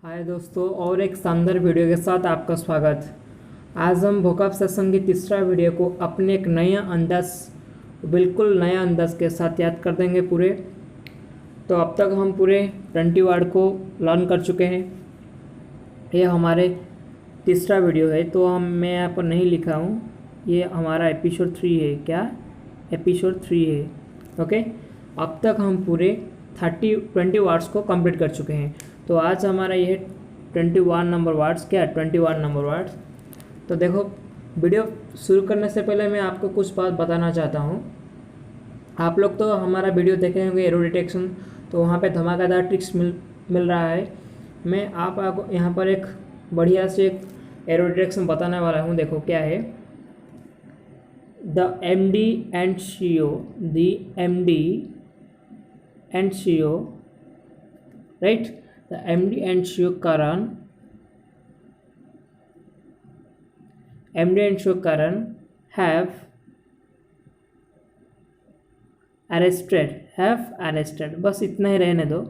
हाय दोस्तों, और एक शानदार वीडियो के साथ आपका स्वागत। आज हम वोकैब सेशन की तीसरा वीडियो को अपने एक बिल्कुल नया अंदाज के साथ याद कर देंगे पूरे। तो अब तक हम पूरे 20 वर्ड को लर्न कर चुके हैं। ये हमारे तीसरा वीडियो है, तो मैं यहाँ पर नहीं लिखा हूँ, ये हमारा एपिसोड 3 है। क्या एपिसोड 3 है? ओके। अब तक हम पूरे 20 वर्ड्स को कंप्लीट कर चुके हैं। तो आज हमारा ये 21 नंबर वर्ड्स। क्या 21 नंबर वर्ड्स? तो देखो, वीडियो शुरू करने से पहले मैं आपको कुछ बात बताना चाहता हूँ। आप लोग तो हमारा वीडियो देखे होंगे एरर डिटेक्शन, तो वहाँ पे धमाकेदार ट्रिक्स मिल रहा है। मैं आपको यहाँ पर एक बढ़िया से एक एरर डिटेक्शन बताने वाला हूँ। देखो क्या है। The MD and CEO, the MD and CEO, right? The MD and CEO Karan have arrested। बस इतना ही रहने दो,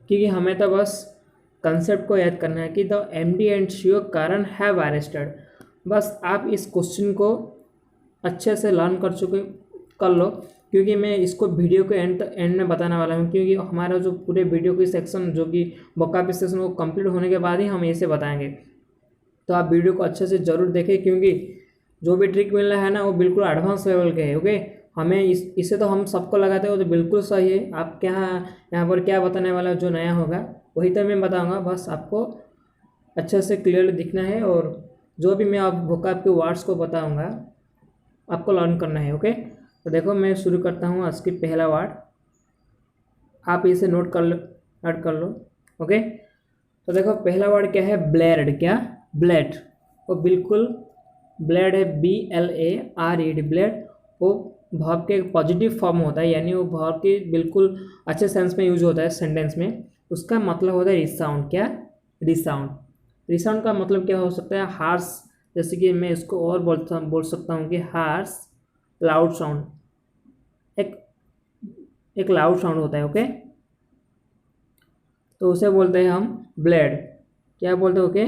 क्योंकि हमें तो बस कंसेप्ट को याद करना है कि the MD and CEO Karan have arrested। बस आप इस क्वेश्चन को अच्छे से लर्न कर लो, क्योंकि मैं इसको वीडियो के एंड में बताने वाला हूँ। क्योंकि हमारा जो पूरे वीडियो की सेक्शन जो कि वोकैब सेशन वो कंप्लीट होने के बाद ही हम इसे बताएंगे। तो आप वीडियो को अच्छे से ज़रूर देखें, क्योंकि जो भी ट्रिक मिल रहा है ना, वो बिल्कुल एडवांस लेवल के है। ओके, हमें इसे तो हम सबको लगाते हो तो बिल्कुल सही है। आप क्या यहाँ पर क्या बताने वाला जो नया होगा वही तो मैं बताऊँगा। बस आपको अच्छे से क्लियरली दिखना है, और जो भी मैं आप वोकैब के वर्ड्स को बताऊँगा आपको लर्न करना है। ओके, तो देखो मैं शुरू करता हूँ। आज की पहला वर्ड आप इसे नोट कर लो। ओके, तो देखो पहला वर्ड क्या है? ब्लेड। क्या? ब्लेड। वो बिल्कुल ब्लेड है, BLARED। ब्लेड वो वर्ब के पॉजिटिव फॉर्म होता है, यानी वो वर्ब के बिल्कुल अच्छे सेंस में यूज होता है सेंटेंस में। उसका मतलब होता है रिसाउंड। क्या? रिसाउंड। रिसाउंड का मतलब क्या हो सकता है? हार्श। जैसे कि मैं इसको और बोल सकता हूँ कि हार्श लाउड साउंड। एक लाउड साउंड होता है। ओके, तो उसे बोलते हैं हम ब्लेड। क्या बोलते हैं? ओके,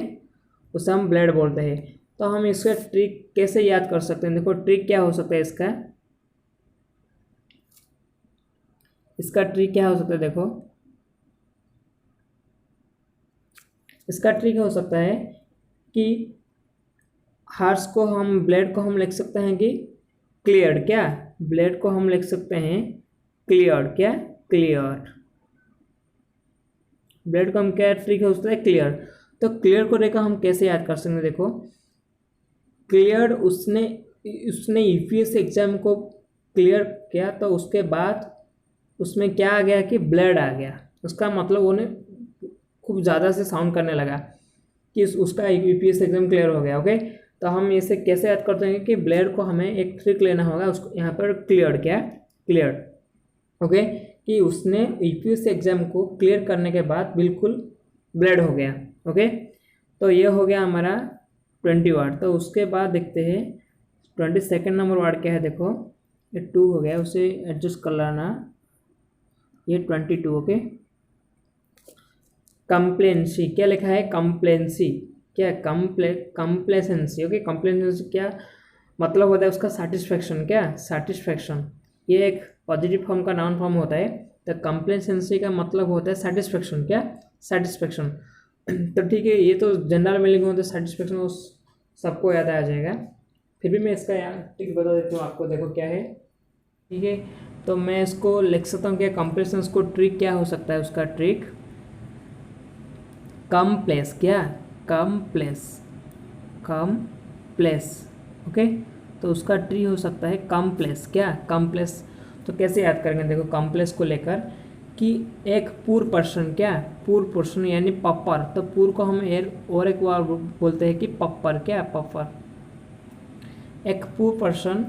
उसे हम ब्लेड बोलते हैं। तो हम इसका ट्रिक कैसे याद कर सकते हैं? देखो ट्रिक क्या हो सकता है इसका ट्रिक क्या हो सकता है? देखो इसका ट्रिक हो सकता है कि हार्श को हम ब्लेड को हम लिख सकते हैं कि क्लियर्ड। क्या? ब्लेड को हम लिख सकते हैं क्लियर्ड। क्या? क्लियर्ड। ब्लेड को हम क्या ट्रिक हो सकता है? क्लियर। तो क्लियर को लेकर हम कैसे याद कर सकते हैं? देखो क्लियर्ड, उसने UPSC एग्जाम को क्लियर किया, तो उसके बाद उसमें क्या आ गया कि ब्लेड आ गया। उसका मतलब उन्हें खूब ज़्यादा से साउंड करने लगा कि उसका UPSC एग्जाम क्लियर हो गया। ओके, तो हम इसे कैसे याद करते हैं कि ब्लेड को हमें एक ट्रिक लेना होगा। उसको यहाँ पर क्लियर्ड। क्या? क्लियर्ड। ओके, कि उसने UPSC एग्जाम को क्लियर करने के बाद बिल्कुल ब्लेड हो गया। ओके, तो ये हो गया हमारा 20 वर्ड। तो उसके बाद देखते हैं 22nd नंबर वर्ड क्या है। देखो ये 2 हो गया, उसे एडजस्ट कर लेना। ये 22। ओके, कंप्लेंसी। क्या लिखा है? कंप्लेंसी। क्या? कंप्लेसेंसी। ओके, कंप्लेसेंसी क्या मतलब होता है उसका? सेटिस्फेक्शन। क्या? सेटिस्फेक्शन। ये एक पॉजिटिव फॉर्म का नाउन फॉर्म होता है। तो कंप्लेसेंसी का मतलब होता है सेटिस्फेक्शन। क्या? सेटिस्फेक्शन। तो ठीक है, ये तो जनरल मीनिंग होता है सेटिस्फेक्शन, उस सबको याद आ जाएगा। फिर भी मैं इसका ट्रिक बता देता हूँ आपको। देखो क्या है। ठीक है, तो मैं इसको लिख सकता हूँ क्या कंप्लेसेंस को ट्रिक क्या हो सकता है? उसका ट्रिक कम प्लेस। क्या? कम प्लेस। ओके, तो उसका ट्री हो सकता है कम प्लेस। क्या? कम प्लेस। तो कैसे याद करेंगे? देखो कम प्लेस को लेकर कि एक पूर पर्सन। क्या? पूर पर्सन यानी पप्पर। तो पूर को हम और एक बार बोलते हैं कि पप्पर। क्या? पप्पर। एक पूर पर्सन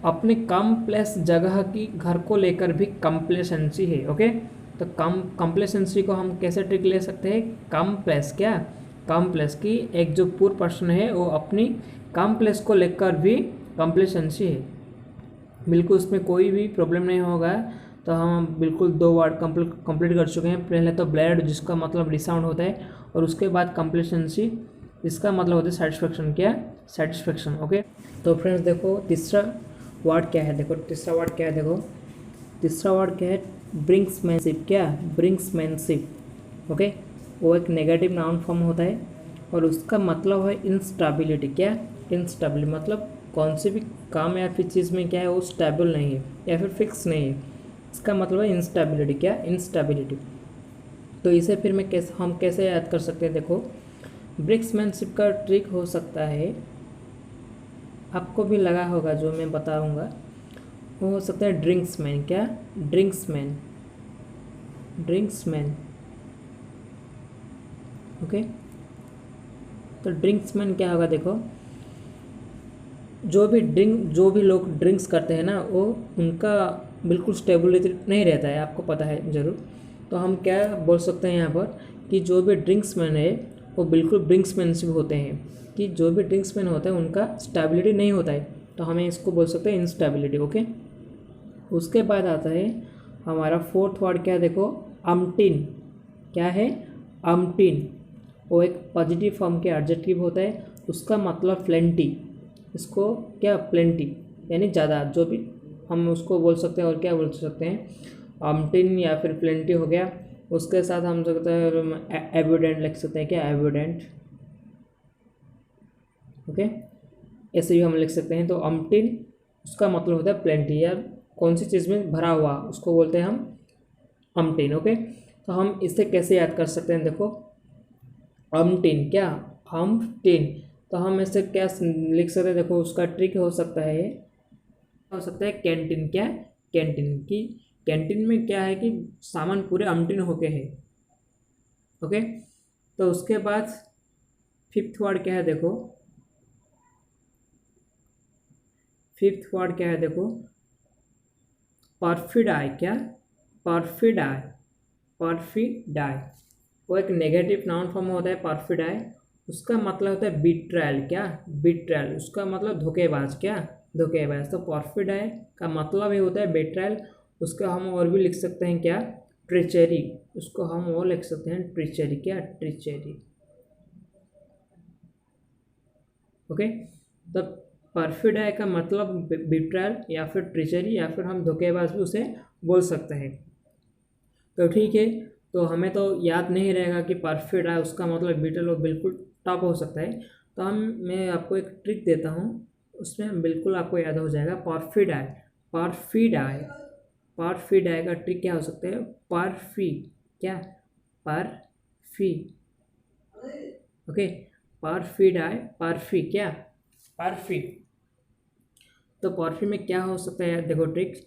अपने कम प्लेस जगह की घर को लेकर भी कंप्लेसेंसी है। ओके, तो कंप्लेसेंसी को हम कैसे ट्रिक ले सकते हैं? कम प्लेस। क्या? कम प्लेस की एक जो पूर पर्सन है वो अपनी कम प्लेस को लेकर भी कंप्लेसेंसी है, बिल्कुल उसमें कोई भी प्रॉब्लम नहीं होगा। तो हम बिल्कुल 2 वर्ड कंप्लीट कर चुके हैं। पहले तो ब्लेड जिसका मतलब रिसाउंड होता है, और उसके बाद कंप्लीशेंसी इसका मतलब होता है सेटिस्फेक्शन। क्या? सेटिस्फेक्शन। ओके, तो फ्रेंड्स देखो तीसरा वर्ड क्या है, देखो तीसरा वर्ड क्या है, देखो तीसरा वर्ड क्या है, ब्रिंक्समैनशिप। क्या? ब्रिंक्समैनशिप। ओके, वो एक नेगेटिव नाउन फॉर्म होता है और उसका मतलब है इंस्टेबिलिटी। क्या? इंस्टेबिलिटी मतलब कौन सी भी काम या फिर चीज़ में क्या है वो स्टेबल नहीं है या फिर फिक्स नहीं है, इसका मतलब है इंस्टेबिलिटी। क्या? इंस्टेबिलिटी। तो इसे फिर हम कैसे याद कर सकते हैं, देखो ब्रिंक्समैनशिप का ट्रिक हो सकता है, आपको भी लगा होगा जो मैं बताऊंगा, वो हो सकता है ड्रिंक्समैन। क्या? ड्रिंक्समैन। ड्रिंक्समैन। ओके, तो ड्रिंक्समैन क्या होगा, देखो जो भी लोग ड्रिंक्स करते हैं ना, वो उनका बिल्कुल स्टेबिलिटी नहीं रहता है, आपको पता है ज़रूर। तो हम क्या बोल सकते हैं यहाँ पर कि जो भी ड्रिंक्समैन है वो बिल्कुल ड्रिंक्समैनशिप होते हैं, कि जो भी ड्रिंक्समैन होता है उनका स्टेबिलिटी नहीं होता है, तो हमें इसको बोल सकते हैं इंस्टेबिलिटी। ओके, उसके बाद आता है हमारा फोर्थ वर्ड। क्या? देखो अम्टिन। क्या है? अम्टिन। वो एक पॉजिटिव फॉर्म के एडजेक्टिव होता है, उसका मतलब प्लेंटी। इसको क्या? प्लेंटी यानी ज़्यादा, जो भी हम उसको बोल सकते हैं। और क्या बोल सकते हैं? अम्टिन या फिर प्लेंटी हो गया। उसके साथ हम सकते हैं एविडेंट लिख सकते हैं। क्या? एविडेंट। ओके, ऐसे भी हम लिख सकते हैं। तो अम्टिन उसका मतलब होता है प्लेंटी, या कौन सी चीज़ में भरा हुआ, उसको बोलते हैं हम अम्टिन। ओके, तो हम इसे कैसे याद कर सकते हैं, देखो अम्टिन। क्या? अम्टिन। तो हम इसे क्या लिख सकते हैं, देखो उसका ट्रिक हो सकता है कैंटीन। क्या? कैंटीन की कैंटीन में क्या है कि सामान पूरे अम्टिन होके है। ओके, तो उसके बाद फिफ्थ वर्ड क्या है, देखो फिफ्थ वर्ड क्या है, देखो परफिडाई। क्या? परफिडाई। परफिडाई वो एक नेगेटिव नाउन फॉर्म होता है परफिडाई, उसका मतलब होता है बिट्रायल। क्या? बिट्रायल, उसका मतलब धोखेबाज। क्या? धोखेबाज। तो परफिडाई का मतलब ही होता है बिट्रायल। उसका हम और भी लिख सकते हैं, क्या? ट्रिचेरी। उसको हम और लिख सकते हैं ट्रिचेरी। क्या? ट्रिचेरी। ओके, तो परफिडाई का मतलब बिट्रायल या फिर ट्रिचेरी या फिर हम धोखेबाज भी उसे बोल सकते हैं। तो ठीक है, तो हमें तो याद नहीं रहेगा कि परफिड है उसका मतलब बीटल, वो बिल्कुल टॉप हो सकता है। तो मैं आपको एक ट्रिक देता हूँ, उसमें बिल्कुल आपको याद हो जाएगा। परफिड आए। परफिड आए। परफिड आए का ट्रिक क्या हो सकता है? परफी। क्या? परफी। ओके, परफिड आए। परफी। क्या? परफी। तो परफी में क्या हो सकता है, देखो ट्रिक्स।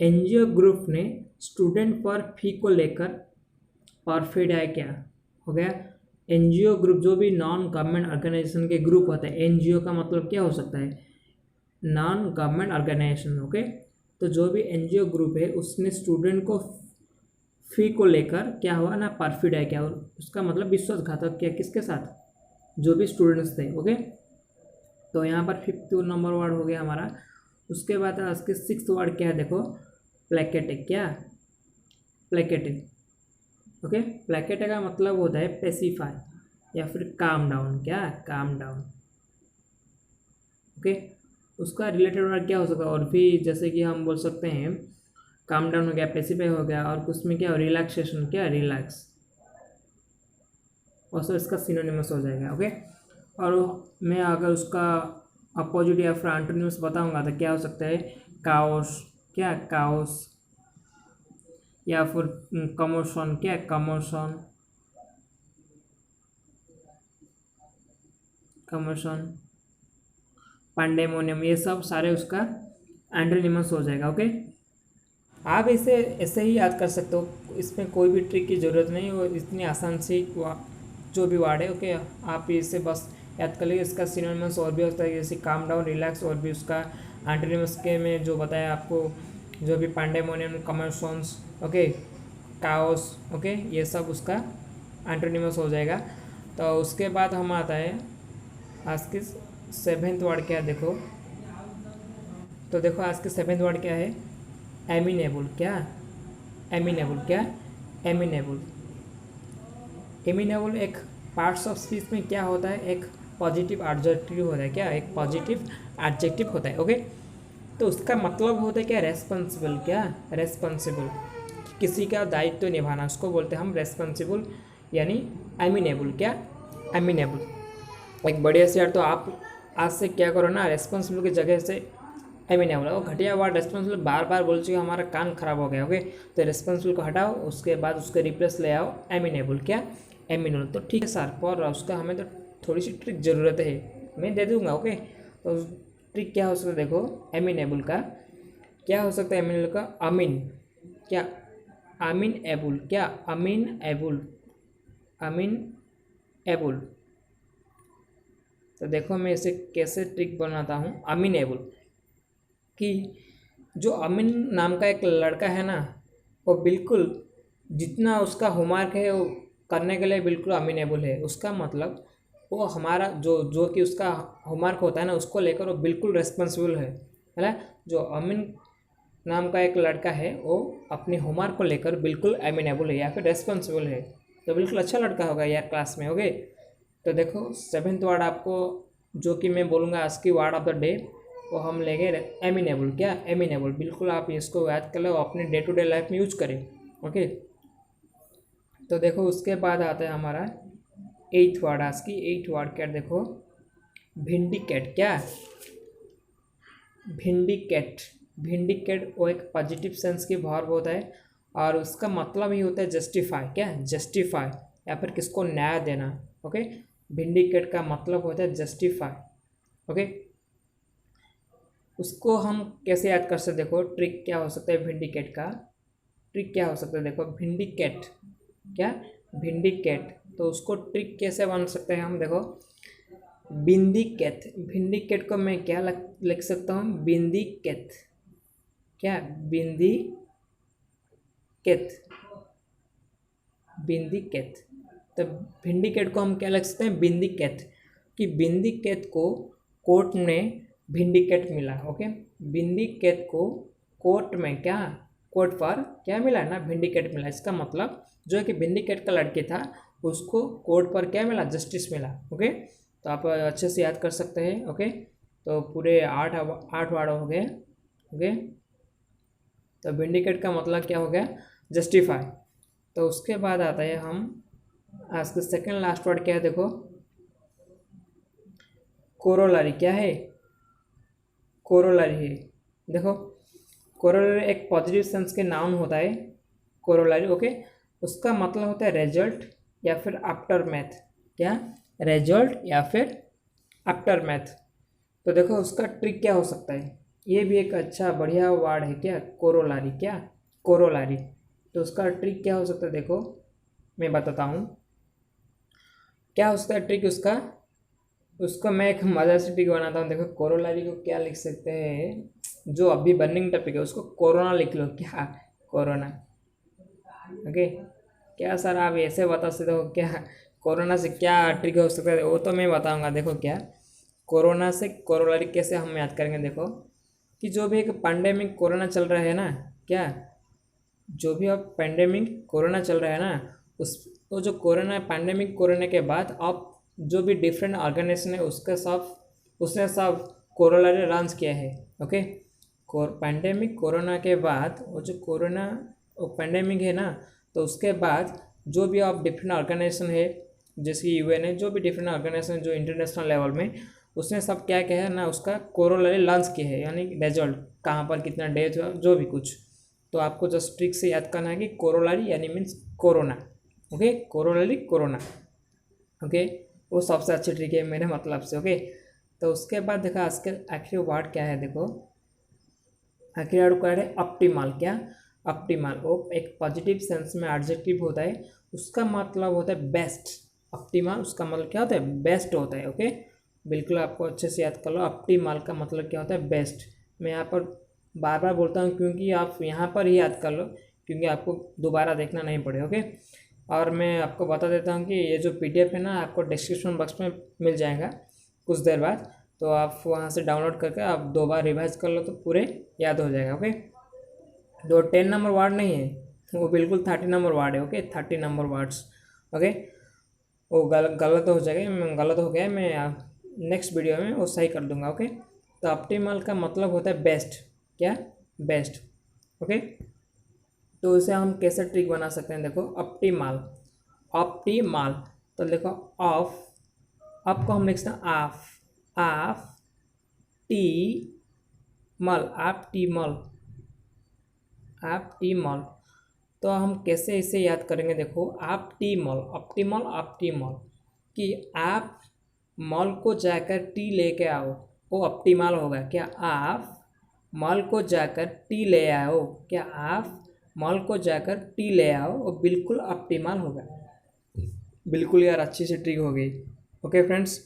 एनजीओ ग्रुप ने स्टूडेंट पर फी को लेकर परफिड है। क्या हो गया? एनजीओ ग्रुप, जो भी नॉन गवर्नमेंट ऑर्गेनाइजेशन के ग्रुप होते हैं, एनजीओ का मतलब क्या हो सकता है? Non government organisation. ओके, तो जो भी एनजीओ ग्रुप है उसने स्टूडेंट को फी को लेकर क्या हुआ ना, परफिड है। क्या? उसका मतलब विश्वासघातक किया, किसके साथ? जो भी स्टूडेंट्स थे। ओके, तो यहाँ पर फिफ्थ नंबर वर्ड हो गया हमारा। उसके बाद उसके सिक्स्थ वर्ड क्या है, देखो प्लेकेटिक। क्या? प्लेकेटिक। ओके, प्लेकेट का मतलब होता है पेसिफाई या फिर काम डाउन। क्या? Calm down. ओके, उसका रिलेटेड वर्ड क्या हो सकता है और भी, जैसे कि हम बोल सकते हैं काम डाउन हो गया, पेसिफाई हो गया, और कुछ में क्या? रिलैक्सेशन। क्या? रिलैक्स। और सो इसका सिनोनिमस हो जाएगा। ओके, और मैं अगर उसका अपोजिट या फिर एंटोनिमस बताऊंगा तो क्या हो सकता है? काओस। क्या? काओस। या फिर कमोशन। क्या? कमोशन। कमोशन। पांडेमोनियम, ये सब सारे उसका एंटोनिमस हो जाएगा। ओके, आप इसे ऐसे ही याद कर सकते हो, इसमें कोई भी ट्रिक की ज़रूरत नहीं है, वो इतनी आसान सी जो भी वर्ड है। ओके, आप इसे बस याद कर लीजिए। इसका सिनोनिमस और भी होता है, जैसे काम डाउन, रिलैक्स, और भी उसका एंटोनिमस के में जो बताया आपको, जो भी पांडेमोनियम, कमर्शंस, ओके, काओस, ओके, ये सब उसका एंटोनिमस हो जाएगा। तो उसके बाद हम आता है आज के सेवेंथ वर्ड। क्या है, देखो तो देखो आज के सेवेंथ वर्ड क्या है? एमिनेबल। क्या? एमिनेबल, क्या एमिनेबल। एमिनेबल एक पार्ट्स ऑफ स्पीच में क्या होता है, एक पॉजिटिव एडजेक्टिव होता है, क्या एक पॉजिटिव एडजेक्टिव होता है, ओके। तो उसका मतलब होता है क्या, रेस्पॉन्सिबल, क्या रेस्पॉन्सिबल, किसी का दायित्व निभाना, उसको बोलते हैं हम रेस्पॉन्सिबल, यानी एमिनेबल, क्या एमिनेबल। एक बढ़िया से यार, तो आप आज से क्या करो ना, रेस्पॉन्सिबल की जगह से एमिनेबल, वो घटिया वर्ड रेस्पॉन्सिबल बार बार बोल चुके, हमारा कान खराब हो गया, ओके। तो रेस्पॉन्सिबल को हटाओ, उसके बाद उसके रिप्लेस ले आओ एमिनेबल, क्या एमिनेबल। तो ठीक है सर, पर उसका हमें तो थोड़ी सी ट्रिक ज़रूरत है, मैं दे दूंगा, ओके। तो ट्रिक क्या हो सकता है, देखो एमिनेबल का क्या हो सकता है, एमिनेबल का अमीन, क्या अमीन एबुल, क्या अमीन एबुल, अमीन एबुल। तो देखो मैं इसे कैसे ट्रिक बनाता हूँ, अमीन एबुल, कि जो अमीन नाम का एक लड़का है ना, वो बिल्कुल जितना उसका होमवर्क है वो करने के लिए बिल्कुल अमीनेबल है। उसका मतलब वो हमारा जो जो कि उसका होमवर्क होता है ना, उसको लेकर वो बिल्कुल रिस्पॉन्सिबल है ना। जो अमीन नाम का एक लड़का है वो अपने होमवर्क को लेकर बिल्कुल अमीनेबल है या फिर रेस्पॉन्सिबल है, तो बिल्कुल अच्छा लड़का होगा यार क्लास में, ओके। तो देखो सेवेंथ वार्ड आपको जो कि मैं बोलूँगा आज की वार्ड ऑफ द डे, वो हम लेंगे एमिनेबल, क्या एमिनेबल। बिल्कुल आप इसको याद कर लो, अपने डे टू डे लाइफ में यूज करें, ओके। तो देखो उसके बाद आता है हमारा एट्थ वार्ड, आज की एट्थ वार्ड क्या, देखो भिंडिकेट, क्या भिंडिकेट। भिंडिकेट वो एक पॉजिटिव सेंस की वर्ब होता है, और उसका मतलब ही होता है जस्टिफाई, क्या जस्टिफाई, या फिर किसको न्याय देना, ओके। भिंडिकेट का मतलब होता है जस्टिफाई, ओके। उसको हम कैसे याद कर सकते, देखो ट्रिक क्या हो सकता है भिंडिकेट का, ट्रिक क्या हो सकता है, देखो भिंडिकेट, क्या भिंडिकेट। तो उसको ट्रिक कैसे बन सकते हैं हम, देखो बिंदिकेत, भिंडिकेट को मैं क्या लिख सकता हूँ, बिंदिकेत, क्या बिंदिकेत, बिंदिकेत। तो भिंडिकेट को हम क्या लिख सकते हैं, बिंदिकेत, कि बिंदिकेत को कोर्ट में भिंडिकेट मिला, ओके। बिंदिकेत को कोर्ट में, क्या कोर्ट पर क्या मिला ना, भिंडिकेट मिला। इसका मतलब जो है कि भिंडिकेट का लड़के था, उसको कोर्ट पर क्या मिला, जस्टिस मिला, ओके। तो आप अच्छे से याद कर सकते हैं, ओके। तो पूरे आठ वार्ड हो गए, ओके। तो विंडिकेट का मतलब क्या हो गया, जस्टिफाई। तो उसके बाद आता है हम आज का सेकेंड लास्ट वर्ड, क्या है देखो कोरोलरी, क्या है कोरोलरी है। देखो कोरोलरी एक पॉजिटिव सेंस के नाउन होता है, कोरोलरी, ओके। उसका मतलब होता है रिजल्ट या फिर आफ्टर मैथ, क्या रिजल्ट या फिर आफ्टर मैथ। तो देखो उसका ट्रिक क्या हो सकता है, ये भी एक अच्छा बढ़िया वर्ड है, क्या कोरोलारी, क्या कोरोलारी। तो उसका ट्रिक क्या हो सकता है, देखो मैं बताता हूँ क्या हो सकता है ट्रिक उसका। उसको मैं एक मज़ा से ट्रिक बनाता हूँ, देखो कोरोलारी को क्या लिख सकते हैं, जो अभी बर्निंग टॉपिक है उसको कोरोना लिख लो, क्या कोरोना, ओके। क्या सर आप ऐसे बता सकते हो क्या, कोरोना से क्या ट्रिक हो सकता है, वो तो मैं बताऊँगा। देखो क्या कोरोना से कोरोलरी कैसे हम याद करेंगे, देखो कि जो भी एक पैंडेमिक कोरोना चल रहा है ना, क्या जो भी अब पैंडेमिक कोरोना चल रहा है ना, उस वो जो कोरोना पैंडेमिक कोरोना के बाद अब जो भी डिफरेंट ऑर्गेनाइजेशन है उसने सब कोरोलरी लॉन्च किया है, ओके। पैंडेमिक कोरोना के बाद वो जो कोरोना वो पैंडेमिक है ना, तो उसके बाद जो भी अब डिफरेंट ऑर्गेनाइजेशन है, जैसे कि यूएन है, जो भी डिफरेंट ऑर्गेनाइजेशन जो इंटरनेशनल लेवल में, उसने सब क्या किया है ना, उसका कोरोलरी लॉन्च किया है, यानी रिजल्ट कहाँ पर कितना डेथ हुआ जो भी कुछ। तो आपको जस्ट ट्रिक से याद करना है कि कोरोलरी यानी means corona, okay corollary corona, okay. वो सबसे अच्छी ट्रिक है मेरे मतलब से, ओके। तो उसके बाद देखा आज के आखिरी वर्ड क्या है, देखो आखिरी वर्ड क्या है, ऑप्टिमल, क्या ऑप्टिमल। वो एक पॉजिटिव सेंस में एडजेक्टिव होता है, उसका मतलब होता है बेस्ट। ऑप्टिमल उसका मतलब क्या होता है, बेस्ट होता है, ओके। बिल्कुल आपको अच्छे से याद कर लो, ऑप्टिमल का मतलब क्या होता है, बेस्ट। मैं यहाँ पर बार बार बोलता हूँ क्योंकि आप यहाँ पर ही याद कर लो, क्योंकि आपको दोबारा देखना नहीं पड़े, ओके। और मैं आपको बता देता हूँ कि ये जो पीडीएफ है ना, आपको डिस्क्रिप्शन बॉक्स में मिल जाएगा कुछ देर बाद, तो आप वहाँ से डाउनलोड करके आप 2 बार रिवाइज कर लो तो पूरे याद हो जाएगा, ओके। 10 नंबर वर्ड नहीं है, वो बिल्कुल 30 नंबर वार्ड है। Okay, 30 number wards. ओके, वो गलत हो जाएगा, गलत हो गया, मैं नेक्स्ट वीडियो में वो सही कर दूंगा। ओके, तो ऑप्टिमल का मतलब होता है बेस्ट। क्या? बेस्ट। ओके, तो इसे हम कैसे ट्रिक बना सकते हैं? देखो, ऑप्टिमल, ऑप्टिमल, तो देखो ऑफ, अप को हम लिखते हैं आफ, आफ टी मल, आप टी मल, आप टी मल। तो हम कैसे इसे याद करेंगे? देखो, आप टी मल, ऑप्टिमल, ऑप्टिमल, कि आप मॉल को जाकर टी लेके आओ, वो ऑप्टिमल होगा। क्या? आप मॉल को जाकर टी ले आओ, क्या आप मॉल को जाकर टी ले आओ, वो बिल्कुल ऑप्टिमल होगा। बिल्कुल यार, अच्छी सी ट्रिक हो गई। ओके फ्रेंड्स,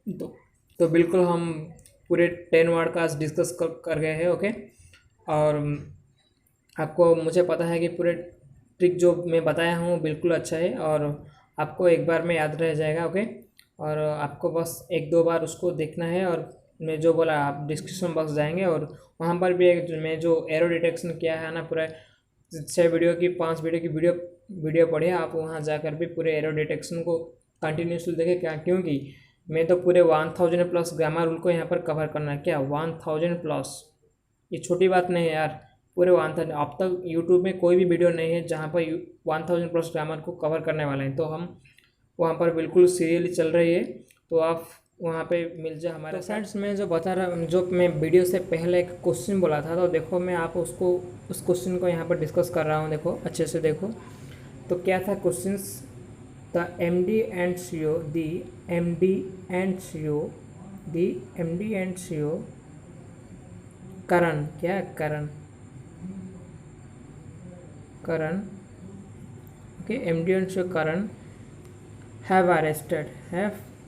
तो तो बिल्कुल हम पूरे 10 वर्ड का आज डिस्कस कर गए हैं। ओके, और आपको, मुझे पता है कि पूरे ट्रिक जो मैं बताया हूँ बिल्कुल अच्छा है, और आपको एक बार में याद रह जाएगा। ओके, और आपको बस एक दो बार उसको देखना है, और मैं जो बोला आप डिस्क्रिप्शन बॉक्स जाएंगे और वहाँ पर भी मैं जो एरो डिटेक्शन किया है ना, पूरा 6 वीडियो की 5 वीडियो की वीडियो पढ़िए आप, वहाँ जाकर भी पूरे एरो डिटेक्शन को कंटिन्यूसली देखें। क्या? क्योंकि मैं तो पूरे 1000 प्लस ग्रामर रूल को यहाँ पर कवर करना है। क्या? 1000 प्लस, ये छोटी बात नहीं है यार। पूरे 1000, अब तक यूट्यूब में कोई भी वीडियो नहीं है जहाँ पर 1000 प्लस ग्रामर को कवर करने वाले हैं, तो हम वहाँ पर बिल्कुल सीरियसली चल रही है, तो आप वहाँ पे मिल जाए हमारे। तो फ्रेंड्स, मैं जो बता रहा, जो मैं वीडियो से पहले एक क्वेश्चन बोला था, तो देखो मैं आप उसको, उस क्वेश्चन को यहाँ पर डिस्कस कर रहा हूँ। देखो अच्छे से देखो, तो क्या था questions? The M D and C O, the M D and C O, the M D and C O Karan, क्या? Karan, Karan, okay, M D and C O Karan have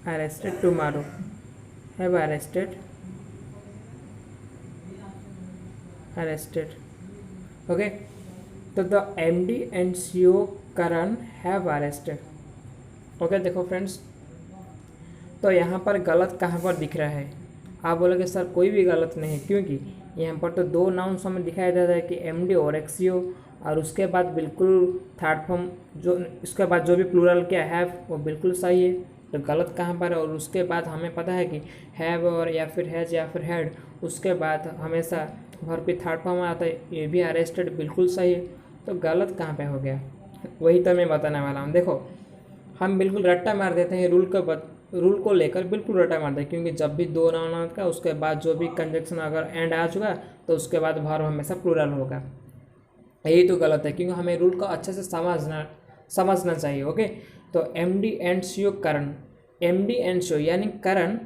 arrested tomorrow, have arrested okay, तो the MD and CO Karan have arrested। Okay, देखो friends, तो यहाँ पर गलत कहाँ पर दिख रहा है? आप बोलोगे सर कोई भी गलत नहीं है, क्योंकि यहाँ पर तो दो नाउन्स हमें दिखाई देता है कि MD और XCO, और उसके बाद बिल्कुल थर्ड फॉर्म जो, उसके बाद जो भी प्लूरल क्या हैव, वो बिल्कुल सही है। तो गलत कहाँ पर है? और उसके बाद हमें पता है कि हैव और या फिर हैज या फिर हैड, उसके बाद हमेशा वर्ब भी थर्ड फॉर्म में आता है, ये भी अरेस्टेड बिल्कुल सही है। तो गलत कहाँ पे हो गया? वही तो मैं बताने वाला हूँ। देखो, हम बिल्कुल रट्टा मार देते हैं रूल को लेकर, बिल्कुल रट्टा मारते हैं, क्योंकि जब भी दो नाउन का उसके बाद जो भी कंजक्शन अगर एंड आ चुका, तो उसके बाद वर्ब हमेशा प्लूरल होगा। यही तो गलत है, क्योंकि हमें रूल को अच्छे से समझना चाहिए। ओके, तो M D and C O Karan, M D and C O यानी करण,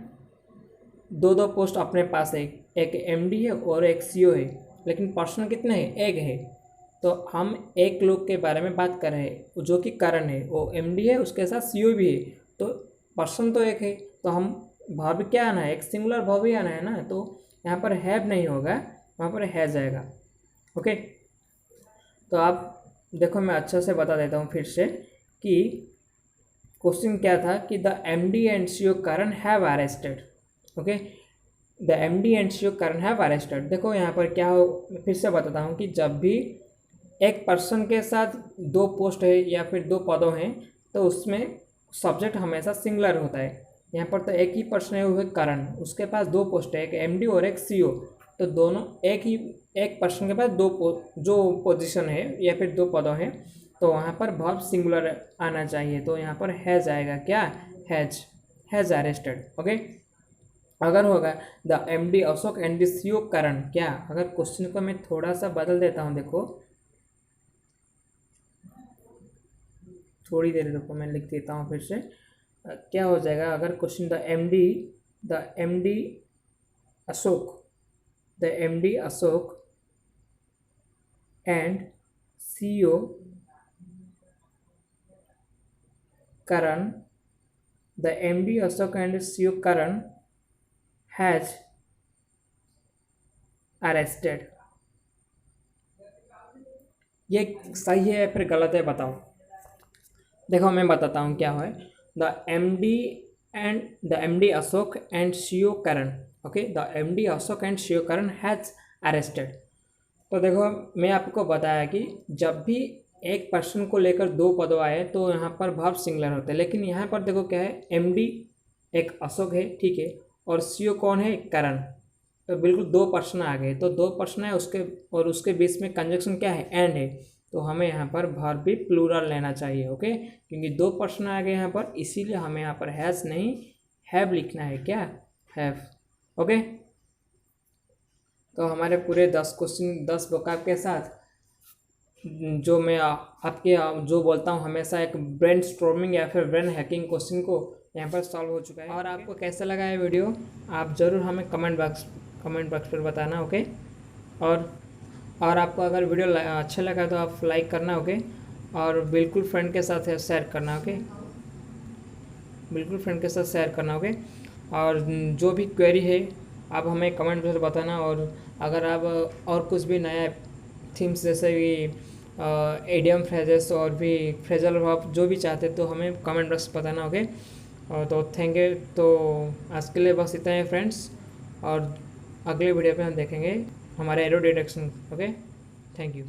दो पोस्ट अपने पास है, एक एम डी है और एक सी ओ है, लेकिन पर्सन कितने हैं? एक है। तो हम एक लोग के बारे में बात कर रहे हैं जो कि करण है, वो एम डी है, उसके साथ सी ओ भी है, तो पर्सन तो एक है, तो हम भाव क्या आना है? एक सिंगुलर भाव ही आना है ना, तो यहाँ पर हैव नहीं होगा, वहाँ पर हैज आएगा। ओके, तो आप देखो, मैं अच्छा से बता देता हूँ फिर से कि क्वेश्चन क्या था, कि the M D and C O Karan have arrested. Okay, the M D and C O Karan have arrested. देखो यहाँ पर क्या हो, फिर से बताता हूँ कि जब भी एक पर्सन के साथ दो पोस्ट है या फिर दो पदों हैं, तो उसमें सब्जेक्ट हमेशा सिंगुलर होता है। यहाँ पर तो एक ही पर्सन है, वो है करण, उसके पास दो पोस्ट है, एक एम डी और एक सी ओ, तो दोनों एक पर्सन के पास जो पोजीशन है या फिर दो पदों हैं, तो वहाँ पर वर्ब सिंगुलर आना चाहिए, तो यहाँ पर हैज आएगा। क्या? Has arrested. ओके, अगर होगा the M D Ashok and the C O Karan, क्या? अगर क्वेश्चन को मैं थोड़ा सा बदल देता हूँ, देखो थोड़ी देर रुको, मैं लिख देता हूँ फिर से। क्या हो जाएगा अगर question the M D Ashok, the MD Ashok and CEO Karan, the MD Ashok and CEO Karan has arrested। ये सही है या फिर गलत है? बताओ। देखो मैं बताता हूँ क्या है। The M D Ashok and CEO Karan, okay, the M D Ashok and CEO Karan has arrested. तो देखो मैं आपको बताया कि जब भी एक पर्सन को लेकर दो पद आए तो यहाँ पर वर्ब सिंगुलर होता है, लेकिन यहाँ पर देखो क्या है, एमडी एक अशोक है, ठीक है, और सीईओ कौन है, करण। तो बिल्कुल दो पर्सन आ गए, तो दो पर्सन है उसके, और उसके बीच में कंजक्शन क्या है, एंड है, तो हमें यहाँ पर वर्ब भी प्लूरल लेना चाहिए, ओके, क्योंकि दो पर्सन आ गए यहाँ पर, इसीलिए हमें यहाँ पर हैज़ नहीं हैव लिखना है, क्या, हैव, ओके। तो हमारे पूरे 10 क्वेश्चन 10 वोकैब के साथ जो मैं आपके जो बोलता हूँ हमेशा, एक ब्रेन स्टॉर्मिंग या फिर ब्रेन हैकिंग क्वेश्चन को यहाँ पर सॉल्व हो चुका है। और आपको कैसा लगा है वीडियो, आप ज़रूर हमें कमेंट बॉक्स पर बताना, ओके। और आपको अगर वीडियो अच्छा लगा तो आप लाइक करना, ओके, और बिल्कुल फ्रेंड के साथ शेयर करना, ओके, बिल्कुल फ्रेंड के साथ शेयर करना, ओके। और जो भी क्वेरी है आप हमें कमेंट में बताना, और अगर आप और कुछ भी नया थीम्स जैसे कि एडियम फ्रेजेस और भी फ्रेजल वर्ब जो भी चाहते तो हमें कमेंट बॉक्स बताना, ओके। और तो थैंक यू। तो आज के लिए बस इतना है फ्रेंड्स, और अगले वीडियो पे हम देखेंगे हमारे arrow detection, okay, thank you.